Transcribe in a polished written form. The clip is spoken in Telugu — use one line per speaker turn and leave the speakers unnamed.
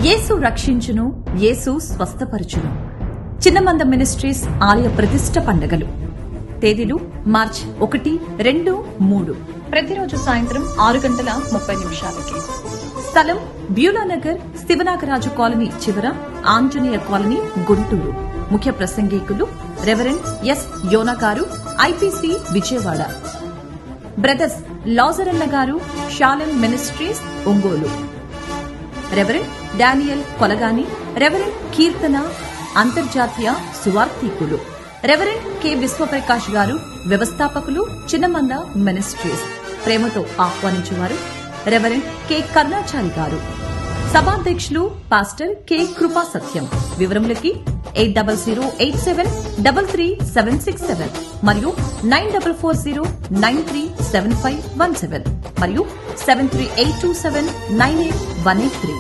యేసు రక్షించును, యేసు స్వస్థపరచును. చిన్నమంద మినిస్ట్రీస్ ఆలయ ప్రతిష్ఠ పండుగలు. తేదీలు మార్చి 1, 2, 3.
ప్రతిరోజు సాయంత్రం 6:30
స్థలం బ్యూలానగర్, శివనాగరాజు కాలనీ చివర, ఆంజనేయ కాలనీ, గుంటూరు. ముఖ్య ప్రసంగికులు రెవరెండ్ ఎస్ యోనా గారు, IPC Vijayawada. Brothers Lazaranna garu, Shalem ministries, Ongole. Reverend Daniel Kolagani, reverend Keerthana, అంతర్జాతీయ సువార్థికులు. రెవరెండ్ కె విశ్వప్రకాష్ గారు, వ్యవస్థాపకులు, చిన్నమంద మినిస్ట్రీస్. ప్రేమతో ఆహ్వానించేవారు రెవరెండ్ కె కరుణాచారి గారు. సభాధ్యక్షులు పాస్టర్ కె కృపా సత్యం. వివరములకి 8008733767 మరియు 9440937517 మరియు 7382798183.